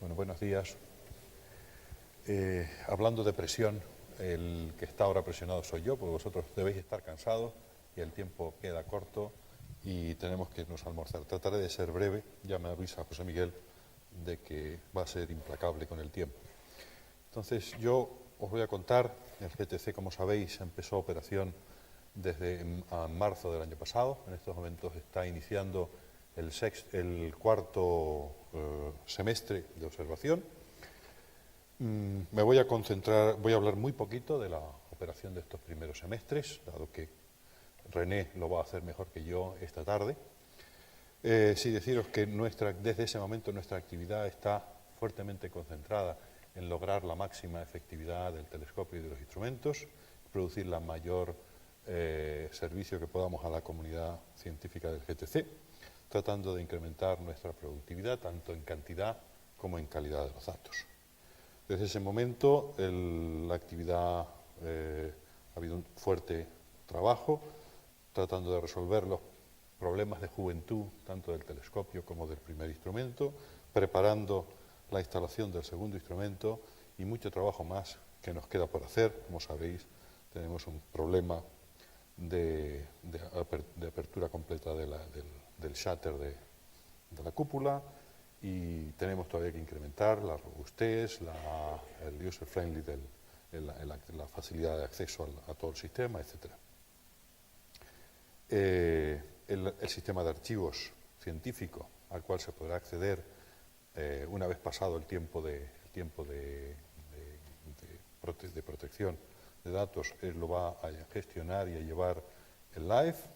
Bueno, buenos días. Hablando de presión, el que está ahora presionado soy yo, porque vosotros debéis estar cansados y el tiempo queda corto y tenemos que irnos a almorzar. Trataré de ser breve, ya me avisa José Miguel de que va a ser implacable con el tiempo. Entonces yo os voy a contar, el GTC, como sabéis, empezó operación desde marzo del año pasado. En estos momentos está iniciando el cuarto semestre de observación. Me voy a concentrar, voy a hablar muy poquito de la operación de estos primeros semestres, dado que René lo va a hacer mejor que yo esta tarde. Sí deciros que desde ese momento nuestra actividad está fuertemente concentrada en lograr la máxima efectividad del telescopio y de los instrumentos, producir la mayor servicio que podamos a la comunidad científica del GTC, tratando de incrementar nuestra productividad tanto en cantidad como en calidad de los datos. Desde ese momento la actividad ha habido un fuerte trabajo tratando de resolver los problemas de juventud tanto del telescopio como del primer instrumento, preparando la instalación del segundo instrumento y mucho trabajo más que nos queda por hacer. Como sabéis, tenemos un problema de apertura completa del shutter de la cúpula y tenemos todavía que incrementar la robustez, el user-friendly, la facilidad de acceso a todo el sistema, etc. El sistema de archivos científico al cual se podrá acceder una vez pasado el tiempo de protección de datos, lo va a gestionar y a llevar el LIFE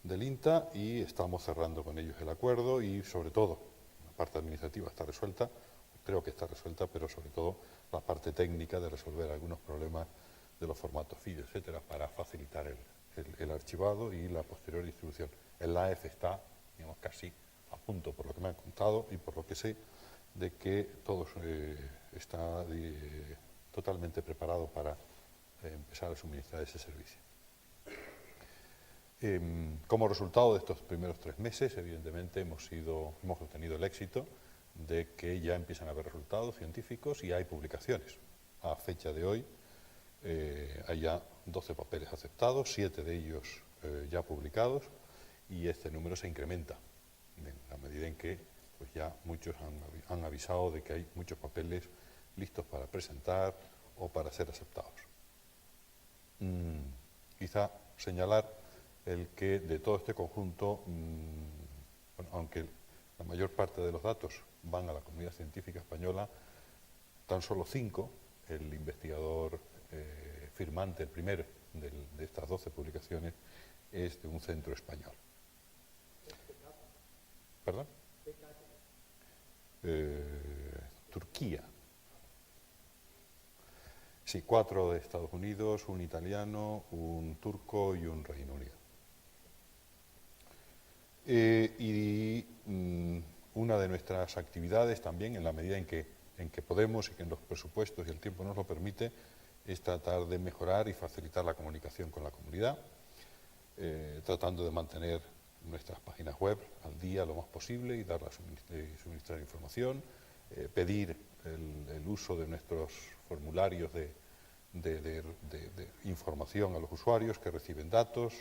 del INTA y estamos cerrando con ellos el acuerdo y sobre todo la parte administrativa está resuelta, creo que está resuelta, pero sobre todo la parte técnica de resolver algunos problemas de los formatos FID, etcétera, para facilitar el archivado y la posterior distribución. El LIFE está, digamos, casi a punto, por lo que me han contado y por lo que sé, de que todo está totalmente preparado para empezar a suministrar ese servicio. Como resultado de estos primeros 3 meses, evidentemente hemos obtenido el éxito de que ya empiezan a haber resultados científicos y hay publicaciones. A fecha de hoy hay ya 12 papeles aceptados, 7 de ellos ya publicados y este número se incrementa en la medida en que pues ya muchos han avisado de que hay muchos papeles listos para presentar o para ser aceptados. Quizá señalar el que de todo este conjunto, bueno, aunque la mayor parte de los datos van a la comunidad científica española, tan solo 5, el investigador firmante, el primero de estas 12 publicaciones, es de un centro español. ¿Perdón? Turquía. Sí, 4 de Estados Unidos, un italiano, un turco y un Reino Unido. Una de nuestras actividades también, en la medida en que podemos y que en los presupuestos y el tiempo nos lo permite, es tratar de mejorar y facilitar la comunicación con la comunidad, tratando de mantener nuestras páginas web al día lo más posible y suministrar información, pedir el uso de nuestros formularios de información a los usuarios que reciben datos.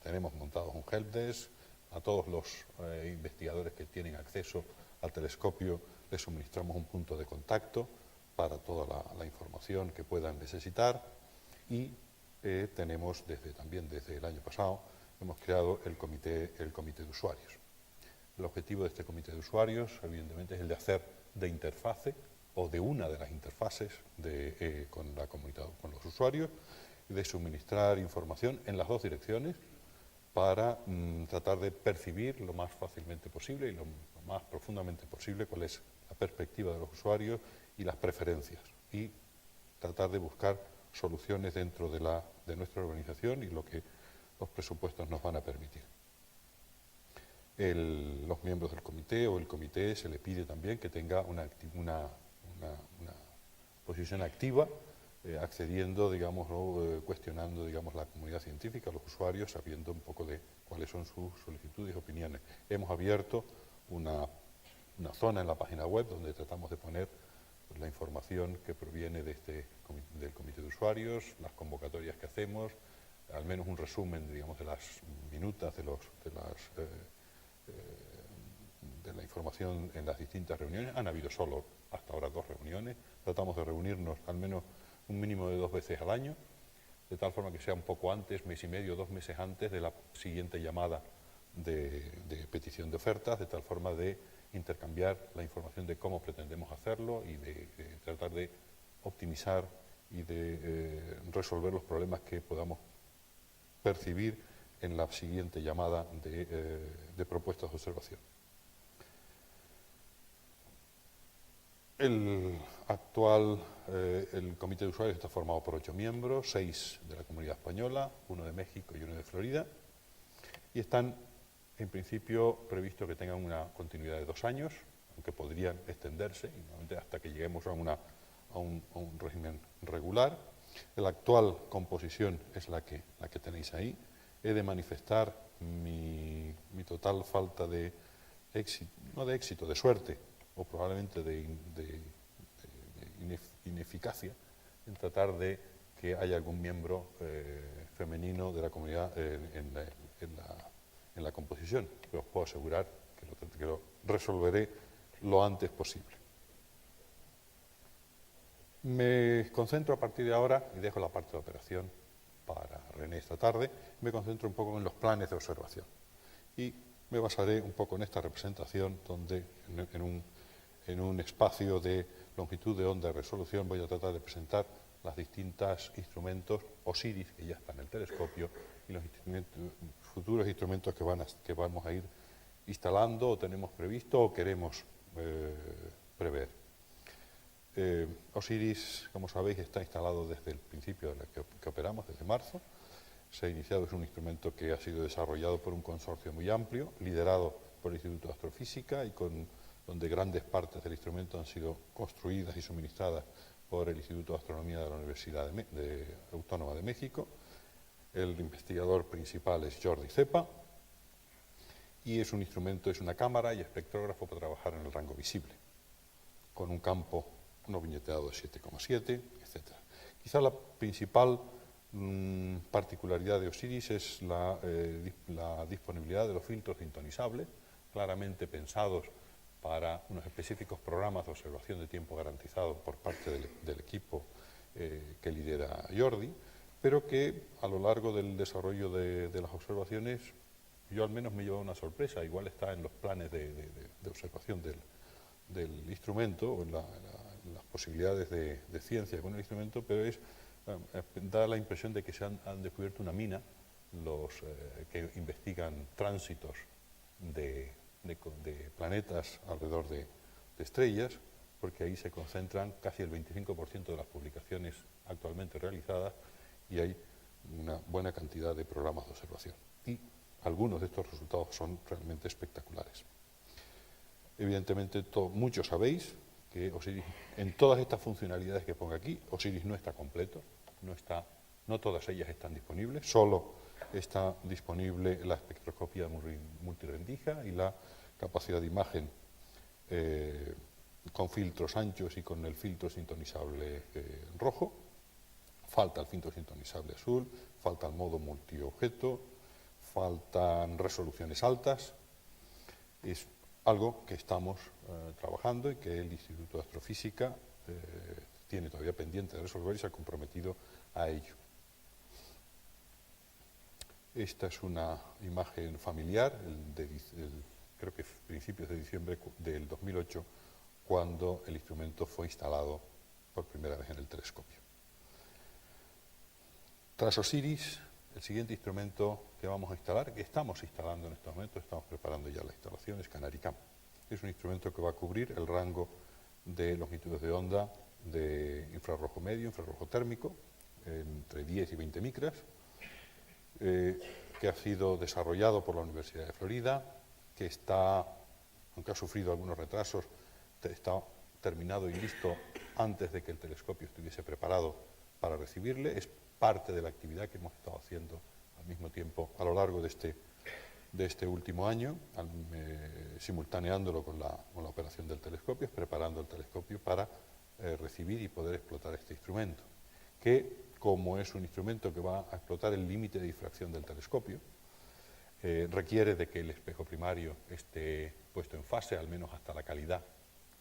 Tenemos montados un helpdesk. A todos los investigadores que tienen acceso al telescopio les suministramos un punto de contacto para toda la información que puedan necesitar y tenemos también desde el año pasado hemos creado el comité de usuarios. El objetivo de este comité de usuarios evidentemente es el de hacer de interfase o de una de las interfaces con la comunidad, con los usuarios, y de suministrar información en las dos direcciones para tratar de percibir lo más fácilmente posible y lo más profundamente posible cuál es la perspectiva de los usuarios y las preferencias, y tratar de buscar soluciones dentro de nuestra organización y lo que los presupuestos nos van a permitir. Los miembros del comité o el comité se le pide también que tenga una posición activa, accediendo, digamos, cuestionando, digamos, la comunidad científica, los usuarios, sabiendo un poco de cuáles son sus solicitudes y opiniones. Hemos abierto una una zona en la página web donde tratamos de poner pues, la información que proviene de del comité de usuarios, las convocatorias que hacemos, al menos un resumen, digamos, de las minutas, de la información en las distintas reuniones. Han habido solo hasta ahora 2 reuniones. Tratamos de reunirnos al menos un mínimo de 2 veces al año, de tal forma que sea un poco antes, mes y medio, 2 meses antes de la siguiente llamada de petición de ofertas, de tal forma de intercambiar la información de cómo pretendemos hacerlo y de tratar de optimizar y de resolver los problemas que podamos percibir en la siguiente llamada de propuestas de observación. El comité de usuarios está formado por 8 miembros, 6 de la Comunidad Española, 1 de México y 1 de Florida, y están en principio previsto que tengan una continuidad de 2 años, aunque podrían extenderse hasta que lleguemos a un régimen regular. La actual composición es la que tenéis ahí. He de manifestar mi total falta de éxito, no de éxito, de suerte, o probablemente de ineficacia en tratar de que haya algún miembro femenino de la comunidad en la composición, pero os puedo asegurar que lo resolveré lo antes posible. Me concentro a partir de ahora, y dejo la parte de operación para René esta tarde, me concentro un poco en los planes de observación. Y me basaré un poco en esta representación, donde en un espacio de longitud de onda y resolución voy a tratar de presentar los distintos instrumentos OSIRIS, que ya están en el telescopio, y los futuros instrumentos que vamos a ir instalando, o tenemos previsto, o queremos prever. OSIRIS, como sabéis, está instalado desde el principio de que operamos, desde marzo. Se ha iniciado, es un instrumento que ha sido desarrollado por un consorcio muy amplio, liderado por el Instituto de Astrofísica y donde grandes partes del instrumento han sido construidas y suministradas por el Instituto de Astronomía de la Universidad Autónoma de México. El investigador principal es Jordi Cepa y es un instrumento, es una cámara y espectrógrafo para trabajar en el rango visible, con un campo no viñeteado de 7,7, etc. Quizá la principal particularidad de OSIRIS es la disponibilidad de los filtros sintonizables, claramente pensados para unos específicos programas de observación de tiempo garantizado por parte del equipo que lidera Jordi, pero que a lo largo del desarrollo de las observaciones yo al menos me he llevado una sorpresa. Igual está en los planes de observación del instrumento o en las posibilidades de ciencia con el instrumento, pero da la impresión de que se han descubierto una mina los que investigan tránsitos de planetas alrededor de estrellas, porque ahí se concentran casi el 25% de las publicaciones actualmente realizadas y hay una buena cantidad de programas de observación. Y algunos de estos resultados son realmente espectaculares. Evidentemente, muchos sabéis que OSIRIS, en todas estas funcionalidades que pongo aquí, OSIRIS no está completo, no todas ellas están disponibles, solo está disponible la espectroscopía multirendija y la capacidad de imagen con filtros anchos y con el filtro sintonizable rojo. Falta el filtro sintonizable azul, falta el modo multiobjeto, faltan resoluciones altas. Es algo que estamos trabajando y que el Instituto de Astrofísica tiene todavía pendiente de resolver y se ha comprometido a ello. Esta es una imagen familiar, creo que principios de diciembre del 2008, cuando el instrumento fue instalado por primera vez en el telescopio. Tras OSIRIS, el siguiente instrumento que vamos a instalar, que estamos instalando en estos momentos, estamos preparando ya la instalación, es CanariCam. Es un instrumento que va a cubrir el rango de longitudes de onda de infrarrojo medio, infrarrojo térmico, entre 10 y 20 micras, que ha sido desarrollado por la Universidad de Florida, que está, aunque ha sufrido algunos retrasos, está terminado y listo antes de que el telescopio estuviese preparado para recibirle. Es parte de la actividad que hemos estado haciendo al mismo tiempo a lo largo de de este último año, simultaneándolo con la operación del telescopio, preparando el telescopio para recibir y poder explotar este instrumento, que como es un instrumento que va a explotar el límite de difracción del telescopio, requiere de que el espejo primario esté puesto en fase, al menos hasta la calidad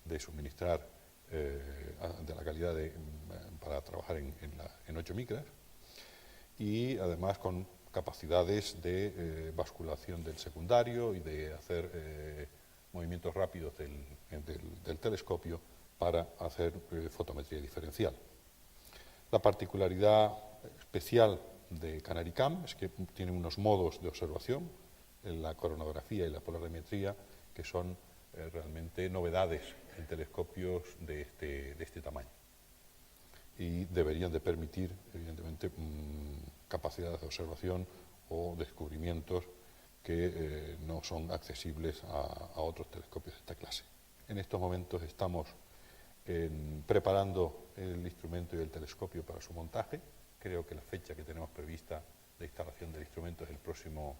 de suministrar, de la calidad para trabajar en 8 micras, y además con capacidades de basculación del secundario y de hacer movimientos rápidos del telescopio para hacer fotometría diferencial. La particularidad especial de CanariCam es que tiene unos modos de observación, en la coronografía y la polarimetría, que son realmente novedades en telescopios de este tamaño. Y deberían de permitir, evidentemente, capacidades de observación o descubrimientos que no son accesibles a otros telescopios de esta clase. En estos momentos estamos preparando el instrumento y el telescopio para su montaje. Creo que la fecha que tenemos prevista de instalación del instrumento es el próximo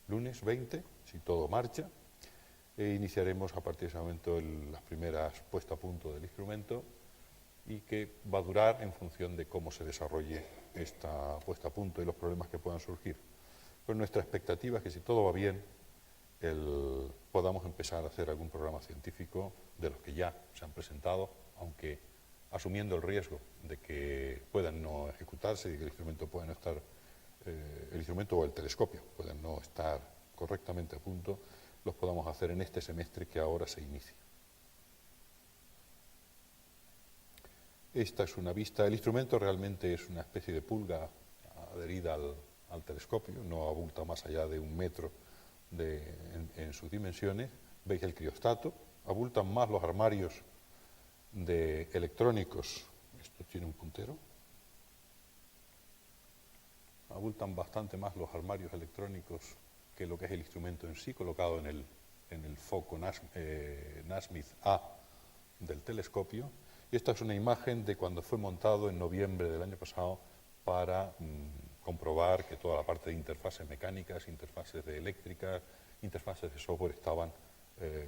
lunes 20, si todo marcha. Iniciaremos a partir de ese momento las primeras puestas a punto del instrumento, y que va a durar en función de cómo se desarrolle esta puesta a punto y los problemas que puedan surgir. Pues nuestra expectativa es que, si todo va bien, podamos empezar a hacer algún programa científico de los que ya se han presentado, aunque asumiendo el riesgo de que puedan no ejecutarse y que el instrumento pueda no estar, el instrumento o el telescopio puedan no estar correctamente a punto, los podamos hacer en este semestre que ahora se inicia. Esta es una vista. El instrumento realmente es una especie de pulga adherida al telescopio, no abulta más allá de 1 metro en sus dimensiones. Veis el criostato, abultan más los armarios de electrónicos. Esto tiene un puntero. Abultan bastante más los armarios electrónicos que lo que es el instrumento en sí, colocado en el foco Nasmyth A del telescopio. Y esta es una imagen de cuando fue montado en noviembre del año pasado para comprobar que toda la parte de interfaces mecánicas, interfaces de eléctricas, interfaces de software estaban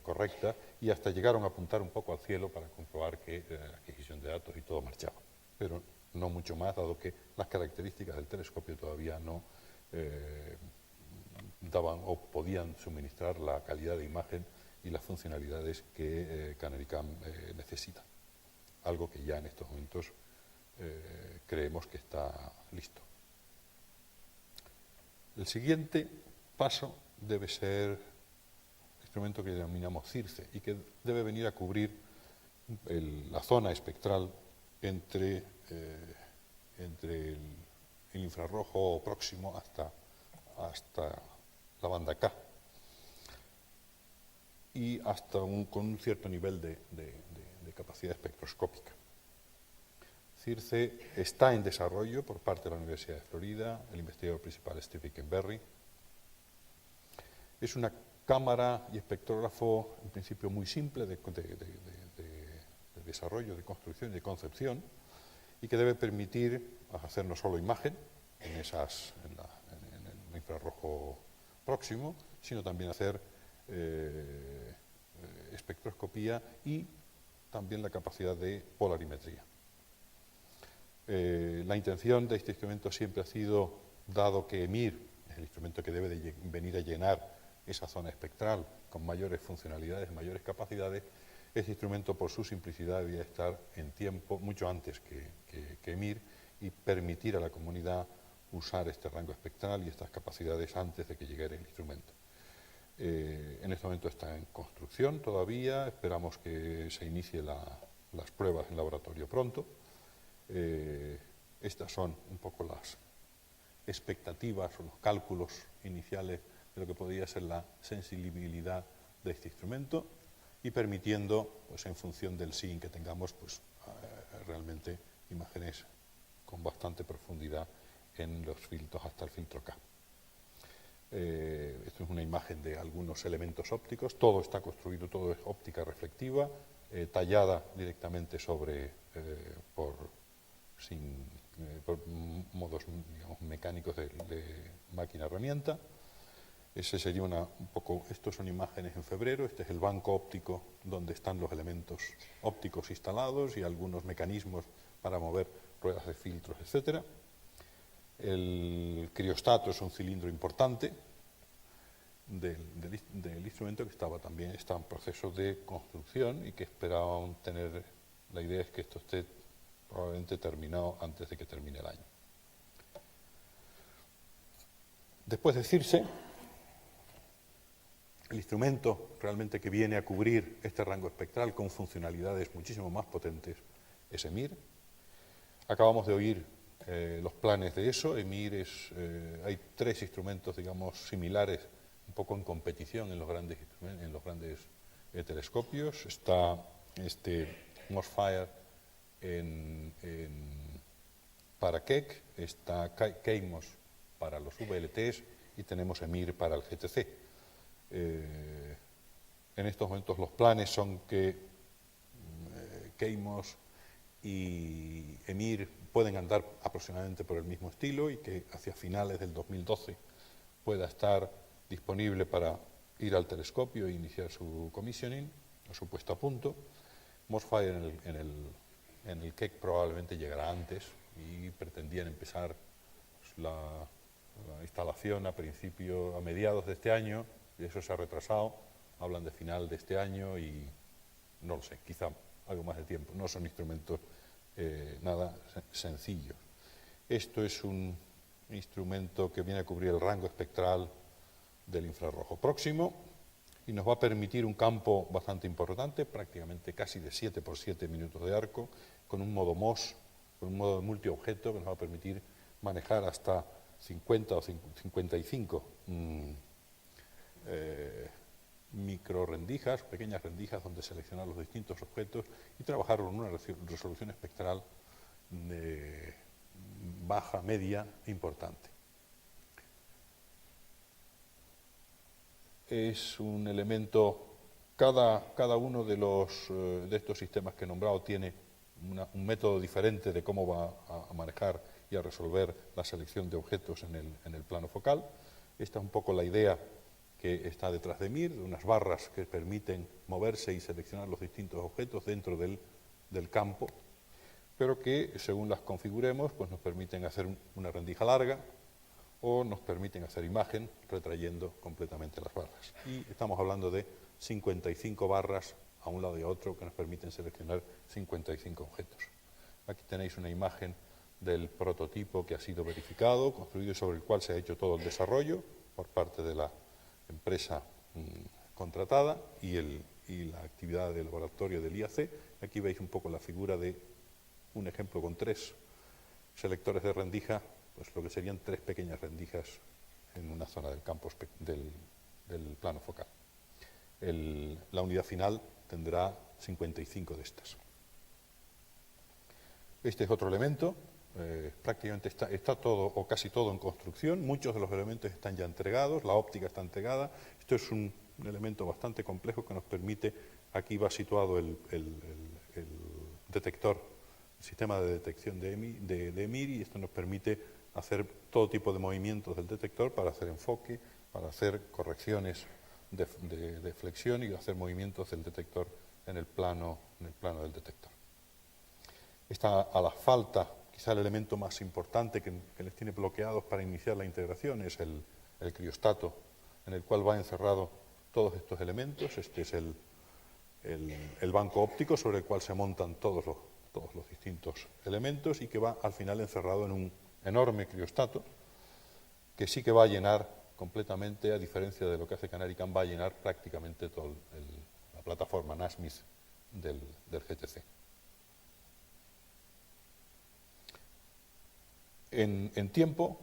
correctas, y hasta llegaron a apuntar un poco al cielo para comprobar que la adquisición de datos y todo marchaba. Pero no mucho más, dado que las características del telescopio todavía no daban o podían suministrar la calidad de imagen y las funcionalidades que CanariCam necesita. Algo que ya en estos momentos creemos que está listo. El siguiente paso debe ser el instrumento que denominamos CIRCE, y que debe venir a cubrir la zona espectral entre el infrarrojo próximo hasta la banda K, y hasta con un cierto nivel de capacidad espectroscópica. CIRCE está en desarrollo por parte de la Universidad de Florida, el investigador principal es Steve Kenberry. Es una cámara y espectrógrafo en principio muy simple de desarrollo, de construcción y de concepción, y que debe permitir hacer no solo imagen en el infrarrojo próximo, sino también hacer espectroscopía y también la capacidad de polarimetría. La intención de este instrumento siempre ha sido, dado que EMIR es el instrumento que debe venir a llenar esa zona espectral con mayores funcionalidades, mayores capacidades, este instrumento, por su simplicidad, debía estar en tiempo mucho antes que EMIR, y permitir a la comunidad usar este rango espectral y estas capacidades antes de que llegara el instrumento. En este momento está en construcción todavía, esperamos que se inicie las pruebas en laboratorio pronto. Estas son un poco las expectativas o los cálculos iniciales de lo que podría ser la sensibilidad de este instrumento, y permitiendo, pues en función del SIN que tengamos, pues realmente imágenes con bastante profundidad en los filtros hasta el filtro K. Esto es una imagen de algunos elementos ópticos, todo está construido, todo es óptica reflectiva, tallada directamente por modos, digamos, mecánicos de máquina-herramienta. Ese sería un poco, estos son imágenes en febrero, este es el banco óptico donde están los elementos ópticos instalados y algunos mecanismos para mover ruedas de filtros, etcétera. El criostato es un cilindro importante del instrumento que está en proceso de construcción y que esperaban tener, la idea es que esto esté probablemente terminado antes de que termine el año. Después de Circe, el instrumento realmente que viene a cubrir este rango espectral con funcionalidades muchísimo más potentes es EMIR. Acabamos de oír los planes de eso. EMIR hay tres instrumentos, digamos, similares, un poco en competición en los grandes telescopios. Está Mossfire para Keck, está KEIMOS para los VLTs y tenemos EMIR para el GTC. En estos momentos los planes son que KEIMOS y EMIR pueden andar aproximadamente por el mismo estilo y que hacia finales del 2012 pueda estar disponible para ir al telescopio e iniciar su commissioning, o su puesta a punto. Mossfire en el Keck probablemente llegará antes y pretendían empezar la instalación a mediados de este año, y eso se ha retrasado, hablan de final de este año y no lo sé, quizá algo más de tiempo. No son instrumentos nada sencillos. Esto es un instrumento que viene a cubrir el rango espectral del infrarrojo próximo y nos va a permitir un campo bastante importante, prácticamente casi de 7 por 7 minutos de arco, con un modo MOS, con un modo de multiobjeto que nos va a permitir manejar hasta 50 o 55 microrendijas, pequeñas rendijas donde seleccionar los distintos objetos y trabajar con una resolución espectral de baja, media e importante. Es un elemento, cada uno de estos sistemas que he nombrado tiene un método diferente de cómo va a manejar y a resolver la selección de objetos en el plano focal. Esta es un poco la idea que está detrás de MIR, de unas barras que permiten moverse y seleccionar los distintos objetos dentro del campo, pero que según las configuremos pues nos permiten hacer una rendija larga o nos permiten hacer imagen retrayendo completamente las barras. Y estamos hablando de 55 barras a un lado y a otro que nos permiten seleccionar 55 objetos. Aquí tenéis una imagen del prototipo que ha sido verificado, construido y sobre el cual se ha hecho todo el desarrollo por parte de la empresa contratada y la actividad del laboratorio del IAC. Aquí veis un poco la figura de un ejemplo con 3 selectores de rendija, pues lo que serían 3 pequeñas rendijas en una zona del campo del plano focal. La unidad final tendrá 55 de estas. Este es otro elemento, prácticamente está todo o casi todo en construcción, muchos de los elementos están ya entregados, la óptica está entregada. Esto es un elemento bastante complejo que nos permite, aquí va situado el detector, el sistema de detección de EMIR, y esto nos permite hacer todo tipo de movimientos del detector para hacer enfoque, para hacer correcciones de flexión y hacer movimientos del detector en el plano del detector. Está a la falta, quizá el elemento más importante que les tiene bloqueados para iniciar la integración es el criostato, en el cual va encerrado todos estos elementos. Este es el banco óptico sobre el cual se montan todos los distintos elementos y que va al final encerrado en un enorme criostato que sí que va a llenar completamente, a diferencia de lo que hace Canaricam, va a llenar prácticamente toda la plataforma NASMIS del GTC. En tiempo,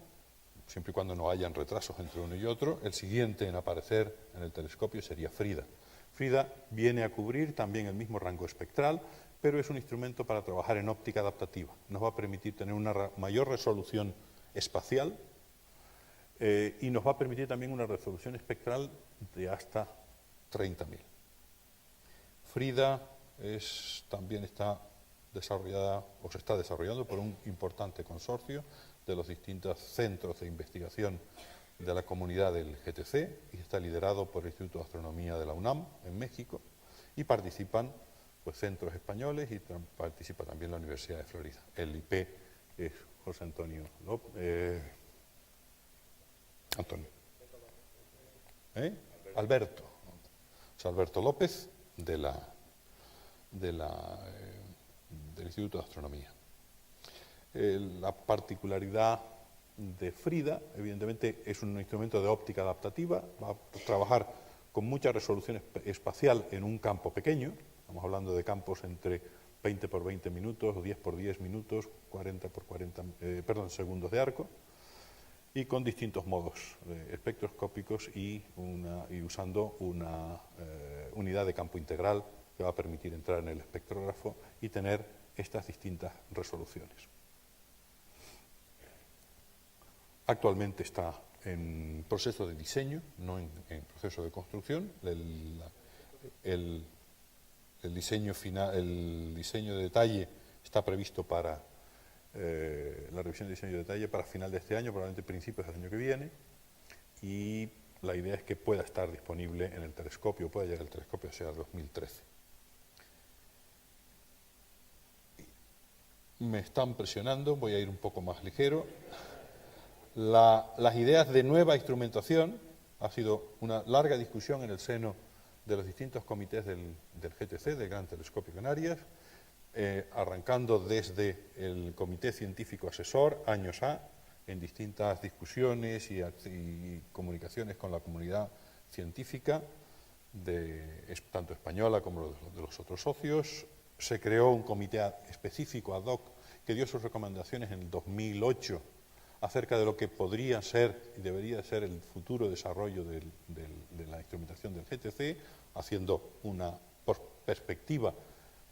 siempre y cuando no hayan retrasos entre uno y otro, el siguiente en aparecer en el telescopio sería FRIDA. FRIDA viene a cubrir también el mismo rango espectral, pero es un instrumento para trabajar en óptica adaptativa. Nos va a permitir tener una mayor resolución espacial y nos va a permitir también una resolución espectral de hasta 30.000. FRIDA también está desarrollada o se está desarrollando por un importante consorcio de los distintos centros de investigación de la comunidad del GTC y está liderado por el Instituto de Astronomía de la UNAM en México y participan pues, centros españoles y participa también la Universidad de Florida. El IP es José Antonio López, Alberto. O sea, Alberto López del Instituto de Astronomía. La particularidad de Frida, evidentemente, es un instrumento de óptica adaptativa, va a trabajar con mucha resolución espacial en un campo pequeño, estamos hablando de campos entre 20 por 20 minutos, o 10 por 10 minutos, 40 por 40, segundos de arco, y con distintos modos espectroscópicos y usando una unidad de campo integral que va a permitir entrar en el espectrógrafo y tener estas distintas resoluciones. Actualmente está en proceso de diseño, no en proceso de construcción. El diseño final, el diseño de detalle está previsto para la revisión de diseño de detalle para final de este año, probablemente principios del año que viene, y la idea es que pueda estar disponible en el telescopio, pueda llegar el telescopio hacia 2013. Me están presionando, voy a ir un poco más ligero. Las ideas de nueva instrumentación ha sido una larga discusión en el seno de los distintos comités del GTC, del Gran Telescopio Canarias, arrancando desde el Comité Científico Asesor, años A, en distintas discusiones y comunicaciones con la comunidad científica, tanto española como de los otros socios. Se creó un comité específico ad hoc que dio sus recomendaciones en el 2008 acerca de lo que podría ser y debería ser el futuro desarrollo de la instrumentación del GTC, haciendo una perspectiva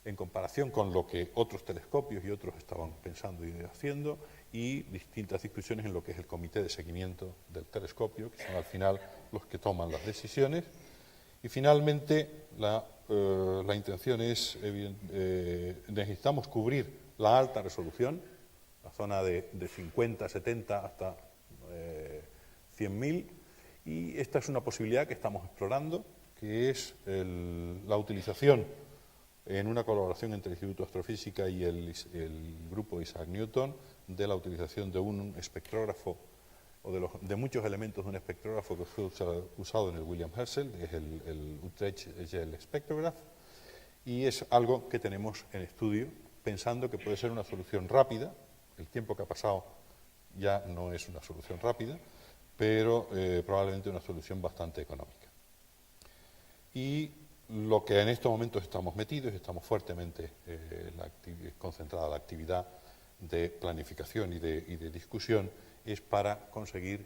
en comparación con lo que otros telescopios y otros estaban pensando y haciendo, y distintas discusiones en lo que es el comité de seguimiento del telescopio, que son al final los que toman las decisiones. Y finalmente la intención es, necesitamos cubrir la alta resolución, la zona de 50, 70 hasta 100.000, y esta es una posibilidad que estamos explorando, que es la utilización en una colaboración entre el Instituto de Astrofísica y el grupo Isaac Newton, de la utilización de un espectrógrafo, o de muchos elementos de un espectrógrafo que fue usado en el William Herschel, que es el Utrecht Gel Spectrograph, y es algo que tenemos en estudio, pensando que puede ser una solución rápida. El tiempo que ha pasado ya no es una solución rápida, pero probablemente una solución bastante económica. Y lo que en estos momentos estamos metidos, estamos fuertemente concentrada la actividad de planificación y de discusión, es para conseguir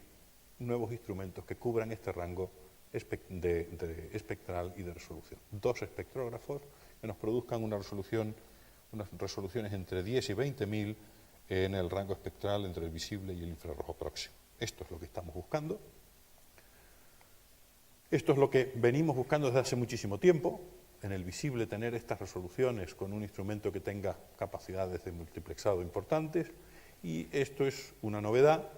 nuevos instrumentos que cubran este rango espectral y de resolución. 2 espectrógrafos que nos produzcan unas resoluciones entre 10 y 20.000 en el rango espectral entre el visible y el infrarrojo próximo. Esto es lo que estamos buscando. Esto es lo que venimos buscando desde hace muchísimo tiempo, en el visible tener estas resoluciones con un instrumento que tenga capacidades de multiplexado importantes, y esto es una novedad,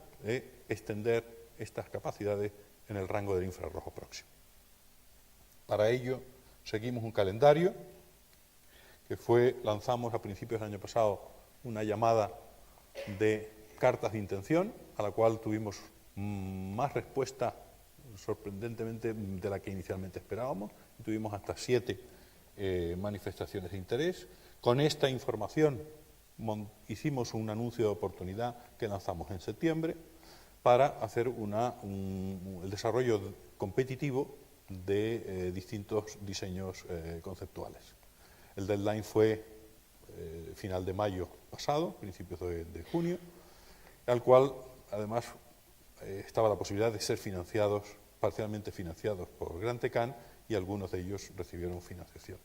extender estas capacidades en el rango del infrarrojo próximo. Para ello seguimos un calendario que lanzamos a principios del año pasado una llamada de cartas de intención, a la cual tuvimos más respuesta sorprendentemente de la que inicialmente esperábamos. Tuvimos hasta 7 manifestaciones de interés. Con esta información hicimos un anuncio de oportunidad que lanzamos en septiembre para hacer el desarrollo competitivo de distintos diseños conceptuales. El deadline fue final de mayo pasado, principios de junio, al cual además estaba la posibilidad de ser parcialmente financiados por Grantecan, y algunos de ellos recibieron financiación.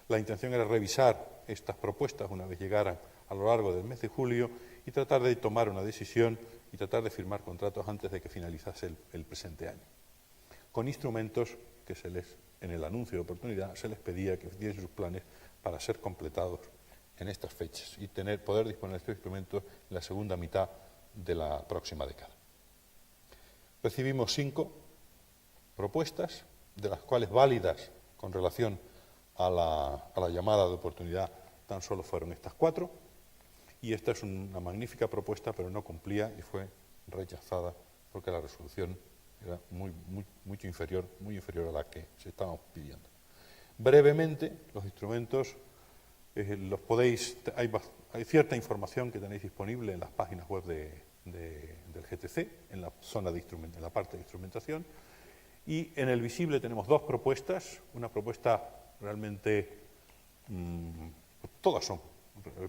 La intención era revisar estas propuestas una vez llegaran a lo largo del mes de julio y tratar de tomar una decisión y tratar de firmar contratos antes de que finalizase el presente año, con instrumentos que en el anuncio de oportunidad se les pedía que diesen sus planes para ser completados en estas fechas y poder disponer de estos instrumentos en la segunda mitad de la próxima década. Recibimos 5 propuestas, de las cuales válidas con relación a la llamada de oportunidad tan solo fueron estas 4, y esta es una magnífica propuesta, pero no cumplía y fue rechazada porque la resolución era mucho inferior, muy inferior a la que se estaba pidiendo. Brevemente, los instrumentos los podéis, hay cierta información que tenéis disponible en las páginas web del GTC, en la zona de en la parte de instrumentación, y en el visible tenemos 2 propuestas, una propuesta realmente, todas son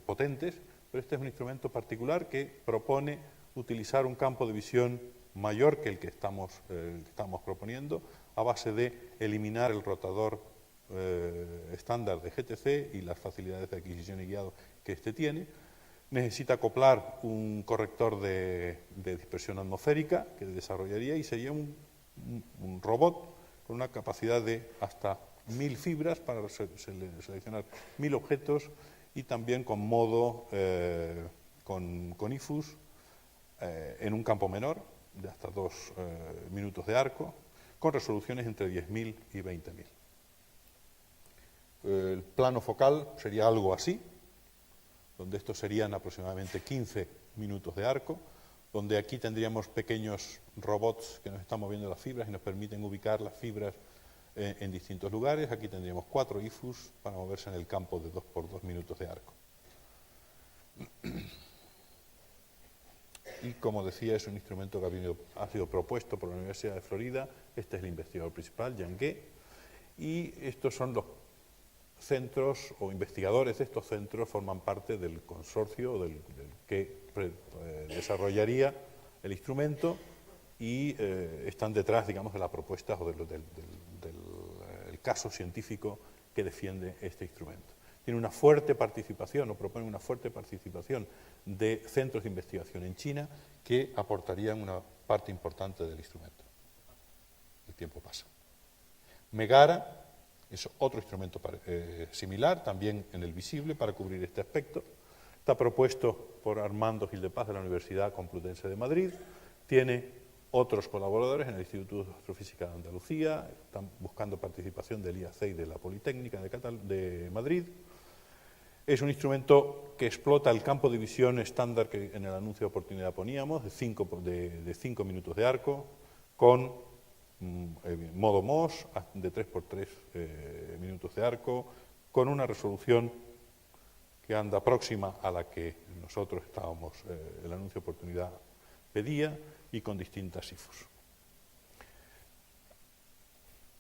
potentes, pero este es un instrumento particular que propone utilizar un campo de visión mayor que el que estamos proponiendo, a base de eliminar el rotador estándar de GTC y las facilidades de adquisición y guiado que este tiene. Necesita acoplar un corrector de dispersión atmosférica que desarrollaría, y sería un robot con una capacidad de hasta 1000 fibras para seleccionar 1000 objetos, y también con modo con IFUS en un campo menor de hasta 2 minutos de arco, con resoluciones entre 10.000 y 20.000. El plano focal sería algo así, donde estos serían aproximadamente 15 minutos de arco, donde aquí tendríamos pequeños robots que nos están moviendo las fibras y nos permiten ubicar las fibras en distintos lugares. Aquí tendríamos 4 IFUs para moverse en el campo de 2 por 2 minutos de arco. Y como decía, es un instrumento que ha sido propuesto por la Universidad de Florida. Este es el investigador principal, Jan Ge, y estos son los centros o investigadores de estos centros, forman parte del consorcio del que desarrollaría el instrumento, y están detrás, digamos, de la propuesta o del caso científico que defiende este instrumento. Tiene una fuerte participación, o propone una fuerte participación de centros de investigación en China que aportarían una parte importante del instrumento. El tiempo pasa. Megara es otro instrumento similar, también en el visible, para cubrir este aspecto. Está propuesto por Armando Gil de Paz de la Universidad Complutense de Madrid. Tiene otros colaboradores en el Instituto de Astrofísica de Andalucía. Están buscando participación del IAC y de la Politécnica de Madrid. Es un instrumento que explota el campo de visión estándar que en el anuncio de oportunidad poníamos, de 5 minutos de arco, con modo MOS de 3 por 3 minutos de arco, con una resolución que anda próxima a la que nosotros estábamos, el anuncio de oportunidad pedía, y con distintas IFUs.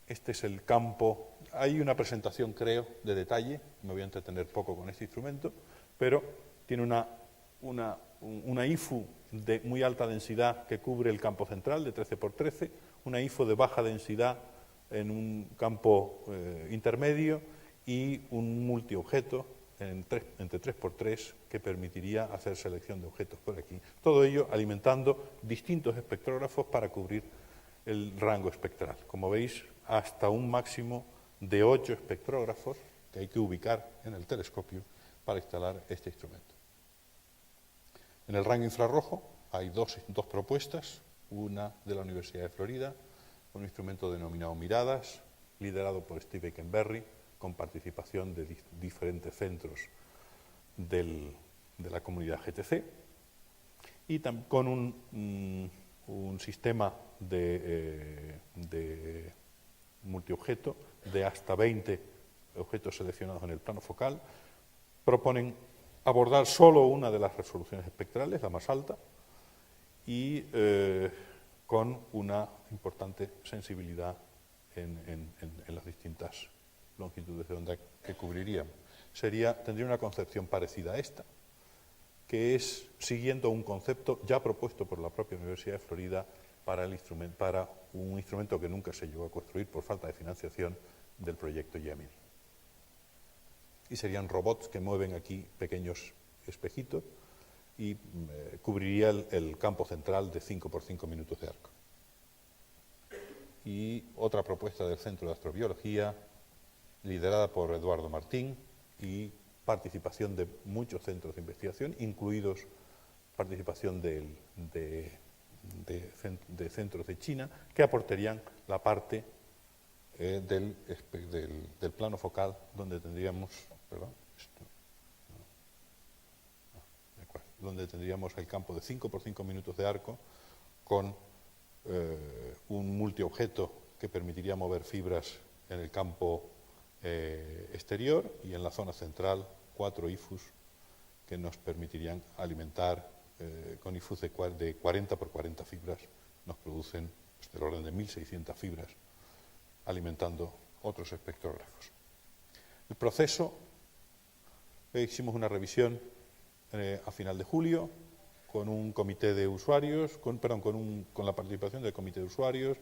Este es el campo. Hay una presentación, creo, de detalle, me voy a entretener poco con este instrumento, pero tiene una IFU de muy alta densidad que cubre el campo central de 13 por 13, una IFU de baja densidad en un campo intermedio, y un multiobjeto entre 3 por 3 que permitiría hacer selección de objetos por aquí. Todo ello alimentando distintos espectrógrafos para cubrir el rango espectral. Como veis, hasta un máximo de 8 espectrógrafos que hay que ubicar en el telescopio para instalar este instrumento. En el rango infrarrojo hay dos propuestas, una de la Universidad de Florida, un instrumento denominado Miradas, liderado por Steve Eikenberry, con participación de diferentes centros de la comunidad GTC, y con un sistema de multiobjeto de hasta 20 objetos seleccionados en el plano focal. Proponen abordar solo una de las resoluciones espectrales, la más alta, y con una importante sensibilidad en las distintas longitudes de onda que cubrirían. Tendría una concepción parecida a esta, que es siguiendo un concepto ya propuesto por la propia Universidad de Florida para un instrumento que nunca se llegó a construir por falta de financiación del proyecto Gemini. Y serían robots que mueven aquí pequeños espejitos y cubriría el campo central de 5 por 5 minutos de arco. Y otra propuesta del Centro de Astrobiología, liderada por Eduardo Martín, y participación de muchos centros de investigación, incluidos participación de de centros de China que aportarían la parte del plano focal donde tendríamos, perdón, donde tendríamos el campo de 5 por 5 minutos de arco con un multiobjeto que permitiría mover fibras en el campo exterior, y en la zona central 4 IFUs que nos permitirían alimentar con IFUs de 40 por 40 fibras, nos producen pues, del orden de 1.600 fibras alimentando otros espectrógrafos. El proceso, hicimos una revisión a final de julio con un comité de usuarios, con la participación del comité de usuarios,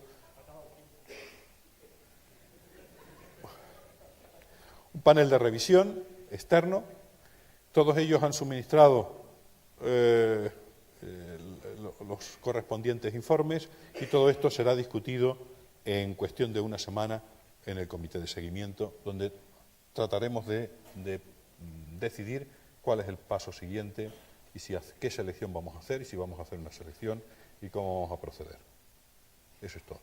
un panel de revisión externo. Todos ellos han suministrado los correspondientes informes, y todo esto será discutido en cuestión de una semana en el comité de seguimiento, donde trataremos de decidir cuál es el paso siguiente y qué selección vamos a hacer, y si vamos a hacer una selección y cómo vamos a proceder. Eso es todo.